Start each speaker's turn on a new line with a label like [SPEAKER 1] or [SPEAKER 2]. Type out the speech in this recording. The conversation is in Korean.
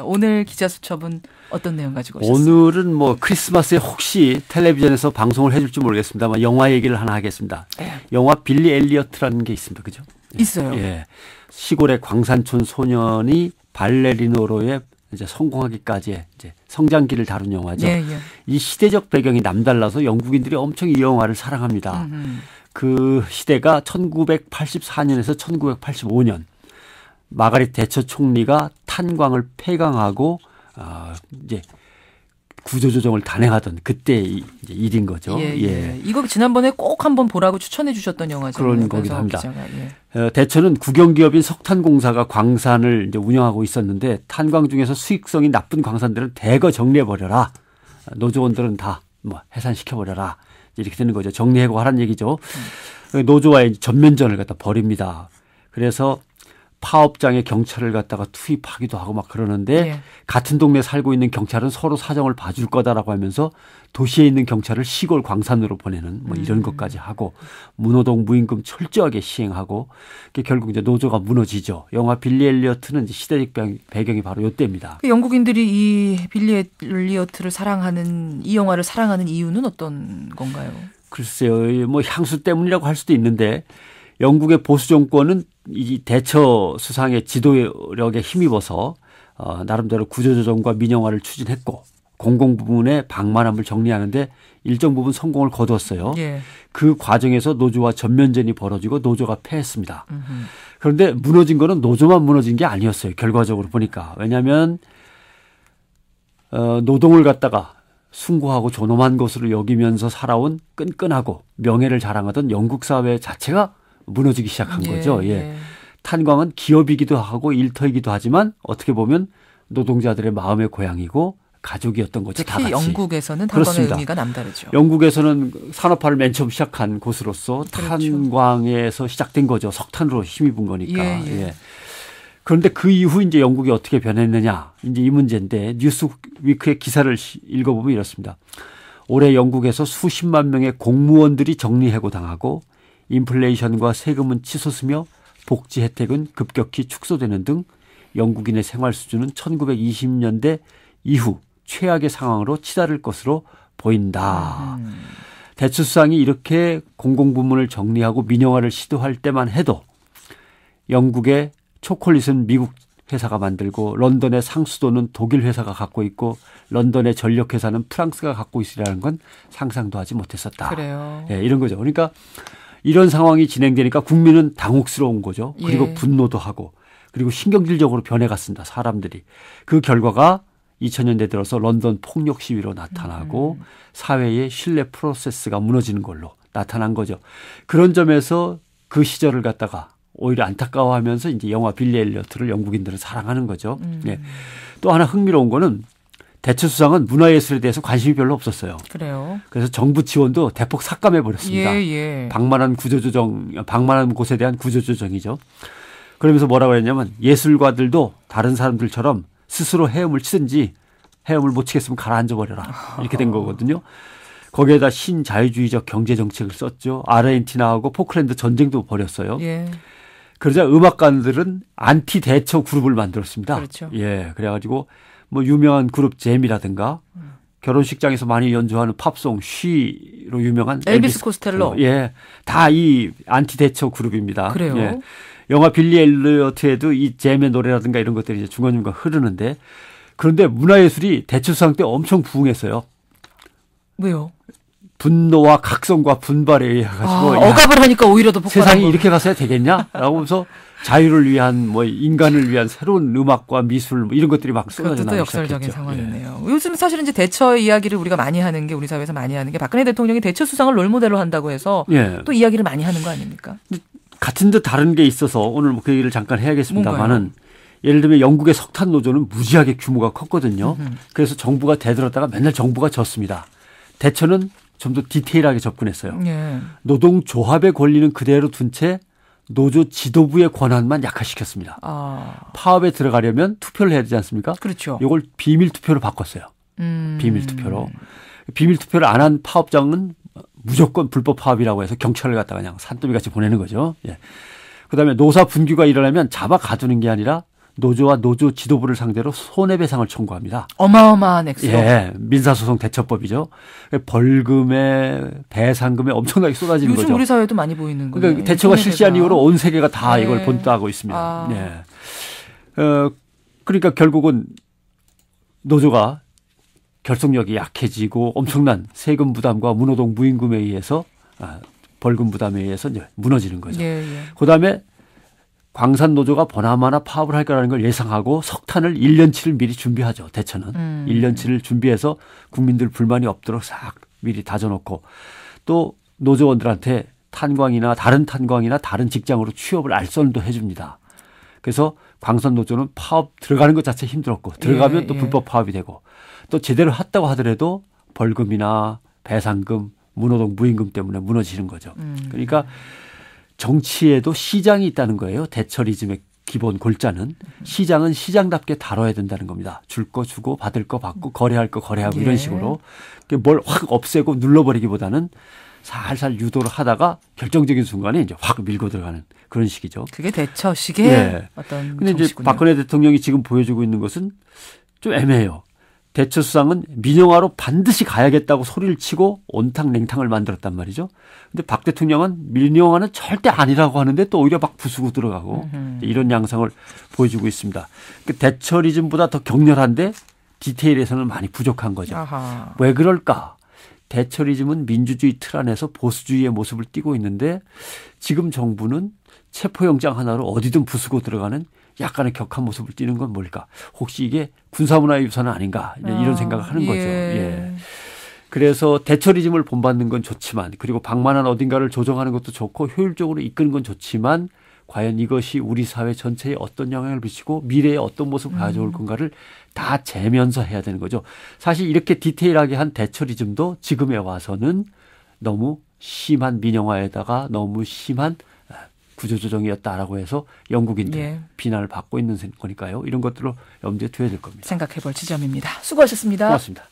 [SPEAKER 1] 오늘 기자수첩은 어떤 내용 가지고 오셨어요?
[SPEAKER 2] 오늘은 뭐 크리스마스에 혹시 텔레비전에서 방송을 해줄지 모르겠습니다만 영화 얘기를 하나 하겠습니다.
[SPEAKER 1] 네.
[SPEAKER 2] 영화 빌리 엘리어트라는 게 있습니다. 그죠?
[SPEAKER 1] 있어요.
[SPEAKER 2] 예. 시골의 광산촌 소년이 발레리노로의 이제 성공하기까지의 이제 성장기를 다룬 영화죠.
[SPEAKER 1] 예, 예.
[SPEAKER 2] 이 시대적 배경이 남달라서 영국인들이 엄청 이 영화를 사랑합니다. 그 시대가 1984년에서 1985년. 마가릿 대처 총리가 탄광을 폐광하고 이제 구조조정을 단행하던 그때 이제 일인 거죠.
[SPEAKER 1] 예, 예. 이거 지난번에 꼭 한번 보라고 추천해 주셨던 영화죠.
[SPEAKER 2] 그런 거기도 합니다.
[SPEAKER 1] 예.
[SPEAKER 2] 대처는 국영기업인 석탄공사가 광산을 이제 운영하고 있었는데 탄광 중에서 수익성이 나쁜 광산들은 대거 정리해버려라. 노조원들은 다 뭐 해산시켜버려라. 이렇게 되는 거죠. 정리해고 하라는 얘기죠. 노조와의 전면전을 갖다 벌입니다. 그래서 파업장에 경찰을 갖다가 투입하기도 하고 막 그러는데
[SPEAKER 1] 예.
[SPEAKER 2] 같은 동네에 살고 있는 경찰은 서로 사정을 봐줄 거다라고 하면서 도시에 있는 경찰을 시골 광산으로 보내는 뭐 이런 것까지 하고 무노동 무임금 철저하게 시행하고 결국 이제 노조가 무너지죠. 영화 빌리 엘리어트는 이제 시대적 배경이 바로 이때입니다.
[SPEAKER 1] 영국인들이 이 빌리 엘리어트를 사랑하는 이 영화를 사랑하는 이유는 어떤 건가요?
[SPEAKER 2] 글쎄요. 뭐 향수 때문이라고 할 수도 있는데 영국의 보수 정권은 이 대처 수상의 지도력에 힘입어서 나름대로 구조조정과 민영화를 추진했고 공공부문의 방만함을 정리하는데 일정 부분 성공을 거두었어요.
[SPEAKER 1] 예.
[SPEAKER 2] 그 과정에서 노조와 전면전이 벌어지고 노조가 패했습니다. 그런데 무너진 거는 노조만 무너진 게 아니었어요. 결과적으로 보니까. 왜냐하면 노동을 갖다가 숭고하고 존엄한 것으로 여기면서 살아온 끈끈하고 명예를 자랑하던 영국 사회 자체가 무너지기 시작한 거죠. 예. 탄광은 기업이기도 하고 일터이기도 하지만 어떻게 보면 노동자들의 마음의 고향이고 가족이었던 거죠. 다
[SPEAKER 1] 특히
[SPEAKER 2] 같이.
[SPEAKER 1] 영국에서는 탄광의
[SPEAKER 2] 그렇습니다.
[SPEAKER 1] 의미가 남다르죠.
[SPEAKER 2] 영국에서는 산업화를 맨 처음 시작한 곳으로서
[SPEAKER 1] 그렇죠.
[SPEAKER 2] 탄광에서 시작된 거죠. 석탄으로 힘입은 거니까.
[SPEAKER 1] 예, 예.
[SPEAKER 2] 예. 그런데 그 이후 이제 영국이 어떻게 변했느냐 이제 이 문제인데 뉴스위크의 기사를 읽어보면 이렇습니다. 올해 영국에서 수십만 명의 공무원들이 정리해고 당하고 인플레이션과 세금은 치솟으며 복지 혜택은 급격히 축소되는 등 영국인의 생활 수준은 1920년대 이후 최악의 상황으로 치달을 것으로 보인다. 대처 수상이 이렇게 공공부문을 정리하고 민영화를 시도할 때만 해도 영국의 초콜릿은 미국 회사가 만들고 런던의 상수도는 독일 회사가 갖고 있고 런던의 전력회사는 프랑스가 갖고 있으리라는 건 상상도 하지 못했었다.
[SPEAKER 1] 그래요.
[SPEAKER 2] 예, 이런 거죠. 그러니까 이런 상황이 진행되니까 국민은 당혹스러운 거죠. 그리고
[SPEAKER 1] 예.
[SPEAKER 2] 분노도 하고 그리고 신경질적으로 변해갔습니다. 사람들이. 그 결과가 2000년대 들어서 런던 폭력 시위로 나타나고 사회의 신뢰 프로세스가 무너지는 걸로 나타난 거죠. 그런 점에서 그 시절을 갖다가 오히려 안타까워하면서 이제 영화 빌리 엘리어트를 영국인들은 사랑하는 거죠. 네. 또 하나 흥미로운 거는 대처 수상은 문화예술에 대해서 관심이 별로 없었어요.
[SPEAKER 1] 그래요.
[SPEAKER 2] 그래서 정부 지원도 대폭 삭감해 버렸습니다.
[SPEAKER 1] 예, 예.
[SPEAKER 2] 방만한 곳에 대한 구조조정이죠. 그러면서 뭐라고 했냐면 예술가들도 다른 사람들처럼 스스로 헤엄을 치든지 헤엄을 못 치겠으면 가라앉아 버려라. 이렇게 된 거거든요. 거기에다 신자유주의적 경제정책을 썼죠. 아르헨티나하고 포클랜드 전쟁도 벌였어요.
[SPEAKER 1] 예.
[SPEAKER 2] 그러자 음악가들은 안티 대처 그룹을 만들었습니다.
[SPEAKER 1] 그렇죠.
[SPEAKER 2] 예, 그래가지고 뭐 유명한 그룹 잼이라든가 결혼식장에서 많이 연주하는 팝송 쉬로 유명한
[SPEAKER 1] 엘비스 코스텔로.
[SPEAKER 2] 예, 다 이 안티 대처 그룹입니다.
[SPEAKER 1] 그래요.
[SPEAKER 2] 예. 영화 빌리 엘리어트에도 이 잼의 노래라든가 이런 것들이 이제 중간중간 흐르는데 그런데 문화예술이 대처 수상 때 엄청 부흥했어요.
[SPEAKER 1] 왜요?
[SPEAKER 2] 분노와 각성과 분발에 의해 가지고
[SPEAKER 1] 억압을 하니까 오히려 더 폭발한
[SPEAKER 2] 세상이
[SPEAKER 1] 거.
[SPEAKER 2] 이렇게 가서야 되겠냐? 라고 하면서 자유를 위한 뭐 인간을 위한 새로운 음악과 미술 뭐 이런 것들이 막 쏟아져
[SPEAKER 1] 그것도 또
[SPEAKER 2] 나오기
[SPEAKER 1] 역설적인
[SPEAKER 2] 시작했죠.
[SPEAKER 1] 상황이네요. 요즘 사실은 이제 대처 이야기를 우리가 많이 하는 게 우리 사회에서 많이 하는 게 박근혜 대통령이 대처 수상을 롤모델로 한다고 해서
[SPEAKER 2] 예.
[SPEAKER 1] 또 이야기를 많이 하는 거 아닙니까?
[SPEAKER 2] 같은 듯 다른 게 있어서 오늘 뭐 그 얘기를 잠깐 해야겠습니다만은
[SPEAKER 1] 뭔가요?
[SPEAKER 2] 예를 들면 영국의 석탄 노조는 무지하게 규모가 컸거든요. 그래서 정부가 대들었다가 맨날 정부가 졌습니다. 대처는 좀 더 디테일하게 접근했어요.
[SPEAKER 1] 예.
[SPEAKER 2] 노동조합의 권리는 그대로 둔 채 노조 지도부의 권한만 약화시켰습니다. 파업에 들어가려면 투표를 해야 되지 않습니까?
[SPEAKER 1] 그렇죠.
[SPEAKER 2] 이걸 비밀 투표로 바꿨어요. 비밀 투표로. 비밀 투표를 안 한 파업장은 무조건 불법 파업이라고 해서 경찰을 갖다가 그냥 산더미 같이 보내는 거죠. 예. 그다음에 노사 분규가 일어나면 잡아 가두는 게 아니라 노조와 노조 지도부를 상대로 손해배상을 청구합니다.
[SPEAKER 1] 어마어마한 액수.
[SPEAKER 2] 예, 민사소송 대처법이죠. 벌금에 배상금에 엄청나게 쏟아지는
[SPEAKER 1] 요즘
[SPEAKER 2] 거죠.
[SPEAKER 1] 우리 사회도 많이 보이는 거예요.
[SPEAKER 2] 그러니까 대처가 실시한 이후로 온 세계가 다
[SPEAKER 1] 네.
[SPEAKER 2] 이걸 본따하고 있습니다.
[SPEAKER 1] 아.
[SPEAKER 2] 예. 그러니까 결국은 노조가 결속력이 약해지고 엄청난 세금 부담과 무노동 무임금에 의해서 벌금 부담에 의해서 이제 무너지는 거죠.
[SPEAKER 1] 예, 예.
[SPEAKER 2] 그다음에 광산 노조가 보나마나 파업을 할 거라는 걸 예상하고 석탄을 1년치를 미리 준비하죠. 대처는 1년치를 준비해서 국민들 불만이 없도록 싹 미리 다져놓고 또 노조원들한테 탄광이나 다른 직장으로 취업을 알선도 해줍니다. 그래서 광산 노조는 파업 들어가는 것 자체 힘들었고 들어가면
[SPEAKER 1] 예,
[SPEAKER 2] 또
[SPEAKER 1] 예.
[SPEAKER 2] 불법 파업이 되고 또 제대로 했다고 하더라도 벌금이나 배상금, 무노동 무임금 때문에 무너지는 거죠. 그러니까 정치에도 시장이 있다는 거예요. 대처리즘의 기본 골자는 시장은 시장답게 다뤄야 된다는 겁니다. 줄 거 주고 받을 거 받고 거래할 거 거래하고
[SPEAKER 1] 예.
[SPEAKER 2] 이런 식으로 뭘 확 없애고 눌러버리기보다는 살살 유도를 하다가 결정적인 순간에 이제 확 밀고 들어가는 그런 식이죠.
[SPEAKER 1] 그게 대처식의
[SPEAKER 2] 예.
[SPEAKER 1] 어떤
[SPEAKER 2] 근데 이제
[SPEAKER 1] 정치군요.
[SPEAKER 2] 박근혜 대통령이 지금 보여주고 있는 것은 좀 애매해요. 대처 수상은 민영화로 반드시 가야겠다고 소리를 치고 온탕 냉탕을 만들었단 말이죠. 근데 박 대통령은 민영화는 절대 아니라고 하는데 또 오히려 막 부수고 들어가고 이런 양상을 보여주고 있습니다. 대처리즘보다 더 격렬한데 디테일에서는 많이 부족한 거죠.
[SPEAKER 1] 아하.
[SPEAKER 2] 왜 그럴까? 대처리즘은 민주주의 틀 안에서 보수주의의 모습을 띠고 있는데 지금 정부는 체포영장 하나로 어디든 부수고 들어가는 약간의 격한 모습을 띠는 건 뭘까? 혹시 이게 군사문화의 유산은 아닌가? 이런 생각을 하는 거죠. 예. 그래서 대처리즘을 본받는 건 좋지만 그리고 방만한 어딘가를 조정하는 것도 좋고 효율적으로 이끄는 건 좋지만 과연 이것이 우리 사회 전체에 어떤 영향을 미치고 미래에 어떤 모습을 가져올 건가를 다 재면서 해야 되는 거죠. 사실 이렇게 디테일하게 한 대처리즘도 지금에 와서는 너무 심한 민영화에다가 너무 심한 구조조정이었다라고 해서 영국인들
[SPEAKER 1] 예.
[SPEAKER 2] 비난을 받고 있는 거니까요. 이런 것들로 염두에 둬야 될 겁니다.
[SPEAKER 1] 생각해 볼 지점입니다. 수고하셨습니다.
[SPEAKER 2] 고맙습니다.